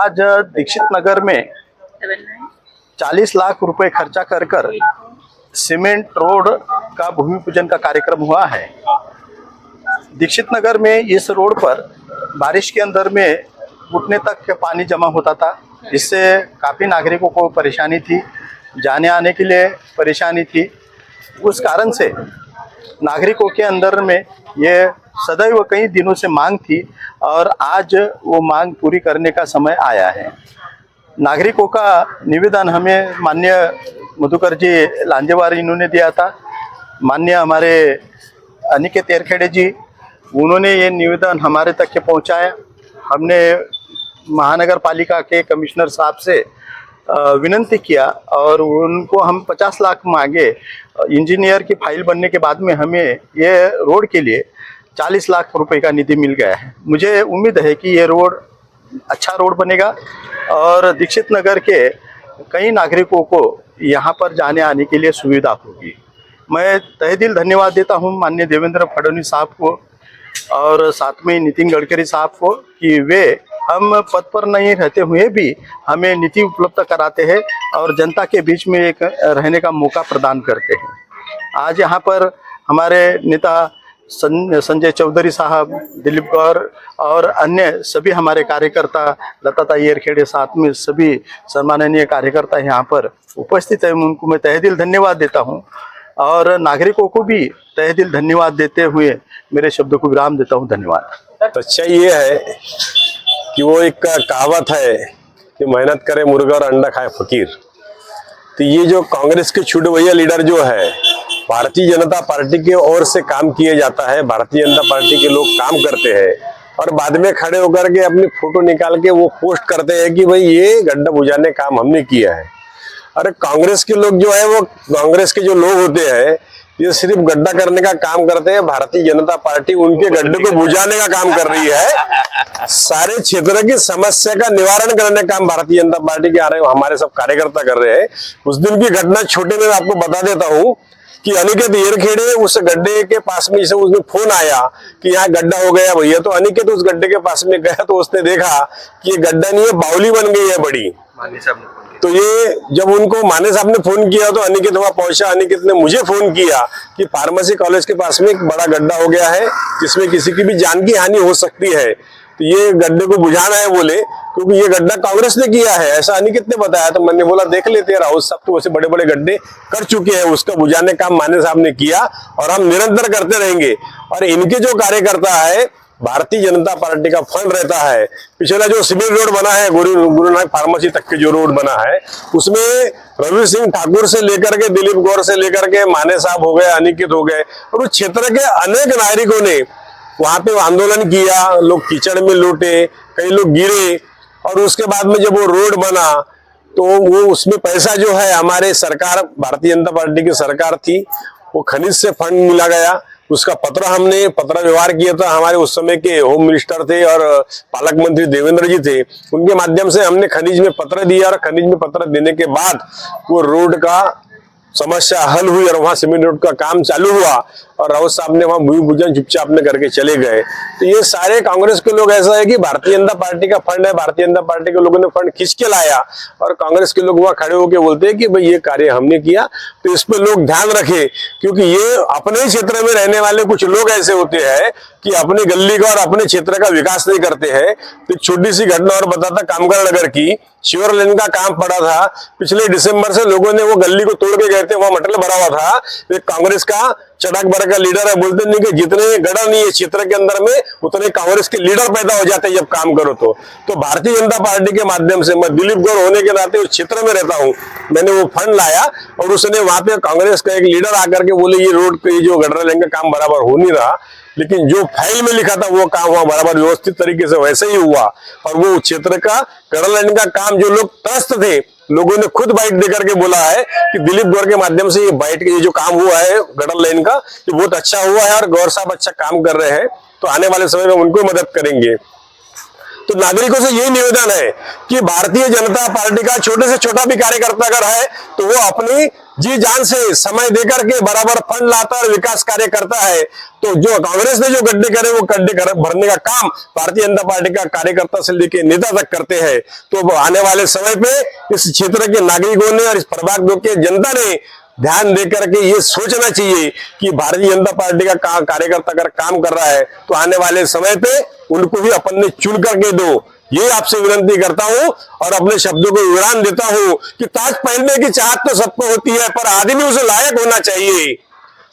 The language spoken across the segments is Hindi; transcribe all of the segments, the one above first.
आज दीक्षित नगर में 40 लाख रुपए खर्चा कर सीमेंट रोड का भूमि पूजन का कार्यक्रम हुआ है। दीक्षित नगर में इस रोड पर बारिश के अंदर में घुटने तक पानी जमा होता था, जिससे काफ़ी नागरिकों को परेशानी थी, जाने आने के लिए परेशानी थी। उस कारण से नागरिकों के अंदर में ये सदैव कई दिनों से मांग थी और आज वो मांग पूरी करने का समय आया है। नागरिकों का निवेदन हमें माननीय मधुकर जी लांजेवार इन्होंने दिया था। माननीय हमारे अनिकेत येरखेड़े जी, उन्होंने ये निवेदन हमारे तक के पहुंचाया। हमने महानगर पालिका के कमिश्नर साहब से विनती किया और उनको हम 50 लाख मांगे। इंजीनियर की फाइल बनने के बाद में हमें ये रोड के लिए 40 लाख रुपए का निधि मिल गया है। मुझे उम्मीद है कि ये रोड अच्छा रोड बनेगा और दीक्षित नगर के कई नागरिकों को यहाँ पर जाने आने के लिए सुविधा होगी। मैं तहे दिल धन्यवाद देता हूँ माननीय देवेंद्र फडणवीस साहब को और साथ में नितिन गडकरी साहब को कि वे हम पद पर नहीं रहते हुए भी हमें नीति उपलब्ध कराते हैं और जनता के बीच में एक रहने का मौका प्रदान करते हैं। आज यहाँ पर हमारे नेता संजय चौधरी साहब, दिलीप गौर और अन्य सभी हमारे कार्यकर्ता, लता येरखेड़े, साथ में सभी सम्माननीय कार्यकर्ता यहाँ पर उपस्थित है। उनको मैं तहे दिल धन्यवाद देता हूँ और नागरिकों को भी तहे दिल धन्यवाद देते हुए मेरे शब्दों को विराम देता हूँ। धन्यवाद। तो अच्छा ये है कि वो एक कहावत है कि मेहनत करे मुर्गा और अंडा खाए फकीर। तो ये जो कांग्रेस के छोटे भैया लीडर जो है, भारतीय जनता पार्टी के ओर से काम किया जाता है, भारतीय जनता पार्टी के लोग काम करते हैं और बाद में खड़े होकर के अपनी फोटो निकाल के वो पोस्ट करते हैं कि भाई ये गड्ढा बुझाने काम हमने किया है। अरे कांग्रेस के लोग जो है, वो कांग्रेस के जो लोग होते हैं ये सिर्फ गड्ढा करने का काम करते हैं। भारतीय जनता पार्टी उनके गड्ढे को बुझाने का काम कर रही है। सारे क्षेत्र की समस्या का निवारण करने का काम भारतीय जनता पार्टी के हमारे सब कार्यकर्ता कर रहे हैं। उस दिन की घटना छोटे में आपको बता देता हूँ कि अनिकेत येरखेड़े उस गड्ढे के पास में से उसने फोन आया कि यहाँ गड्ढा हो गया भैया। तो अनिकेत उस गड्ढे के पास में गया तो उसने देखा कि ये गड्ढा नहीं है, बावली बन गई है बड़ी। तो ये जब उनको माने साहब ने फोन किया तो अनिकेत वहां पहुंचा। अनिकेत ने मुझे फोन किया कि फार्मेसी कॉलेज के पास में एक बड़ा गड्ढा हो गया है जिसमें किसी की भी जान की हानि हो सकती है, तो ये गड्ढे को बुझाना है बोले, क्योंकि ये गड्ढा कांग्रेस ने किया है, ऐसा अनिकेत ने बताया। तो मैंने बोला देख लेते हैं, राउत साहब तो वैसे बड़े बड़े गड्ढे कर चुके हैं, उसका बुझाने का काम माने साहब ने किया और हम निरंतर करते रहेंगे। और इनके जो कार्यकर्ता है, भारतीय जनता पार्टी का फंड रहता है। पिछला जो सिविल रोड बना है गुरु नानक फार्मेसी तक के जो रोड बना है, उसमें रवि सिंह ठाकुर से लेकर के दिलीप गौर से लेकर के माने साहब हो गए, अनिकेत हो गए और उस क्षेत्र के अनेक नागरिकों ने वहां पे आंदोलन किया। लोग कीचड़ में लौटे, कई लोग गिरे और उसके बाद में जब वो रोड बना तो वो उसमें पैसा जो है हमारे सरकार, भारतीय जनता पार्टी की सरकार थी, वो खनिज से फंड मिला गया। उसका हमने पत्र व्यवहार किया था। हमारे उस समय के होम मिनिस्टर थे और पालक मंत्री देवेंद्र जी थे, उनके माध्यम से हमने खनिज में पत्र दिया और खनिज में पत्र देने के बाद वो रोड का समस्या हल हुई और वहां सीमेंट रोड का काम चालू हुआ और राउत साहब ने वहां भूमि पूजन चुपचाप में करके चले गए। तो ये सारे कांग्रेस के लोग ऐसा है कि भारतीय जनता पार्टी का फंड है, भारतीय जनता पार्टी के लोगों ने फंड खींच के लाया और कांग्रेस के लोग वहां खड़े होकर बोलते हैं कि भाई ये कार्य हमने किया। तो इस पर लोग ध्यान रखें, क्योंकि ये अपने क्षेत्र में रहने वाले कुछ लोग ऐसे होते हैं कि अपनी गली का और अपने क्षेत्र का विकास नहीं करते हैं। तो छोटी सी घटना और बताता, कामगार नगर की शिवर लेन का काम पड़ा था, पिछले दिसंबर से लोगों ने वो गली को तोड़ के गए थे, वहां मटेरियल भरा हुआ था। एक कांग्रेस का चटाक भर का लीडर है, बोलते नहीं कि जितने गड़ा नहीं है क्षेत्र के अंदर में उतने कांग्रेस के लीडर पैदा हो जाते हैं जब काम करो तो भारतीय जनता पार्टी के माध्यम से, मैं दिलीप गौर होने के नाते उस क्षेत्र में रहता हूँ, मैंने वो फंड लाया और उसने वहां पे कांग्रेस का एक लीडर आकर के बोले ये रोड पे जो गडरा लेंगे काम बराबर हो नहीं रहा, लेकिन जो फाइल में लिखा था वो काम वहां बराबर व्यवस्थित तरीके से वैसे ही हुआ और वो क्षेत्र का गडरा लाइन का काम जो लोग त्रस्त थे, लोगों ने खुद बाइट देकर के बोला है कि दिलीप गौर के माध्यम से ये बाइट ये जो काम हुआ है गडर लाइन का, ये बहुत अच्छा हुआ है और गौर साहब अच्छा काम कर रहे हैं, तो आने वाले समय में उनको मदद करेंगे। तो नागरिकों से यही निवेदन है कि भारतीय जनता पार्टी का छोटे से छोटा भी कार्यकर्ता अगर है तो वो अपनी जी जान से समय देकर के बराबर फंड लाता और विकास कार्य करता है। तो जो कांग्रेस ने जो गड्ढे करे वो गड्ढे भरने का काम भारतीय जनता पार्टी का कार्यकर्ता से लेकर नेता तक करते हैं। तो आने वाले समय पे इस क्षेत्र के नागरिकों ने और इस प्रभाग के जनता ने ध्यान देकर के ये सोचना चाहिए कि भारतीय जनता पार्टी का कार्यकर्ता अगर काम कर रहा है तो आने वाले समय पे उनको भी अपन ने चुन करके दो, ये आपसे विनती करता हूं और अपने शब्दों को विवरण देता हूं कि ताज पहनने की चाहत तो सबको होती है, पर आदमी उसे लायक होना चाहिए।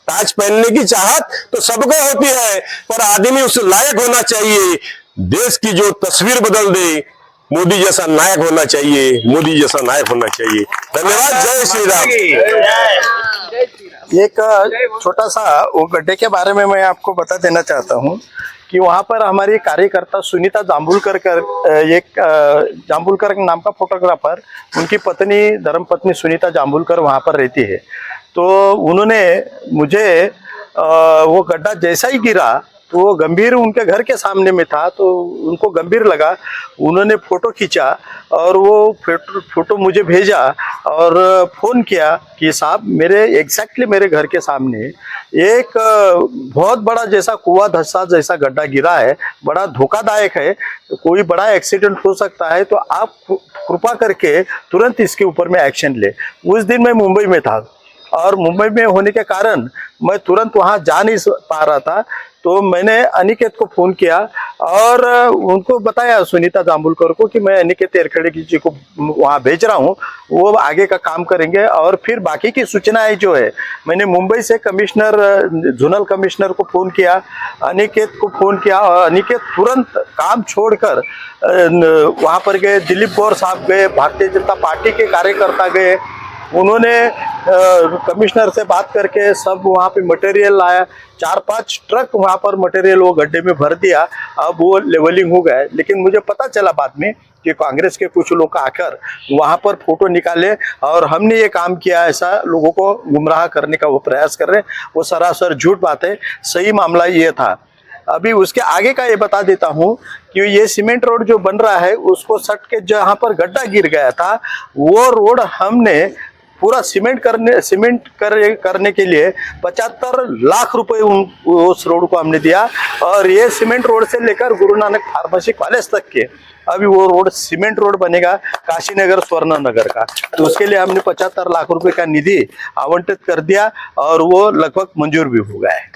ताज पहनने की चाहत तो सबको होती है, पर आदमी उसे लायक होना चाहिए। देश की जो तस्वीर बदल दे, मोदी जैसा नायक होना चाहिए, मोदी जैसा नायक होना चाहिए। धन्यवाद। जय श्री राम। एक छोटा सा वो गड्ढे के बारे में मैं आपको बता देना चाहता हूँ कि वहाँ पर हमारी कार्यकर्ता सुनीता जाम्बुलकर जाम्बुलकर नाम का फोटोग्राफर, उनकी पत्नी धर्मपत्नी सुनीता जाम्बुलकर वहाँ पर रहती है। तो उन्होंने मुझे वो गड्ढा जैसा ही गिरा तो वो गंभीर उनके घर के सामने में था, तो उनको गंभीर लगा, उन्होंने फ़ोटो खींचा और वो फोटो मुझे भेजा और फ़ोन किया कि साहब मेरे एग्जैक्टली मेरे घर के सामने एक बहुत बड़ा जैसा कुआं धंसा जैसा गड्ढा गिरा है, बड़ा धोखादायक है, कोई बड़ा एक्सीडेंट हो सकता है, तो आप कृपा करके तुरंत इसके ऊपर में एक्शन ले। उस दिन मैं मुंबई में था और मुंबई में होने के कारण मैं तुरंत वहाँ जा नहीं पा रहा था, तो मैंने अनिकेत को फ़ोन किया और उनको बताया सुनीता जाम्बुलकर को कि मैं अनिकेत एरखड़े जी को वहाँ भेज रहा हूँ, वो आगे का काम करेंगे। और फिर बाकी की सूचनाएं जो है मैंने मुंबई से कमिश्नर जोनल कमिश्नर को फ़ोन किया, अनिकेत को फ़ोन किया और अनिकेत तुरंत काम छोड़कर वहाँ पर गए। दिलीप गौर साहब गए, भारतीय जनता पार्टी के कार्यकर्ता गए, उन्होंने कमिश्नर से बात करके सब वहाँ पे मटेरियल लाया, 4-5 ट्रक वहाँ पर मटेरियल वो गड्ढे में भर दिया। अब वो लेवलिंग हो गए, लेकिन मुझे पता चला बाद में कि कांग्रेस के कुछ लोग आकर वहाँ पर फोटो निकाले और हमने ये काम किया, ऐसा लोगों को गुमराह करने का वो प्रयास कर रहे हैं। वो सरासर झूठ बात है, सही मामला ये था। अभी उसके आगे का ये बता देता हूँ कि ये सीमेंट रोड जो बन रहा है उसको सट के जहाँ पर गड्ढा गिर गया था वो रोड हमने पूरा सीमेंट करने के लिए 75 लाख रुपए उस रोड को हमने दिया। और ये सीमेंट रोड से लेकर गुरु नानक फार्मेसी कॉलेज तक के अभी वो रोड सीमेंट रोड बनेगा काशीनगर स्वर्ण नगर का, तो उसके लिए हमने 75 लाख रुपए का निधि आवंटित कर दिया और वो लगभग मंजूर भी हो गया है।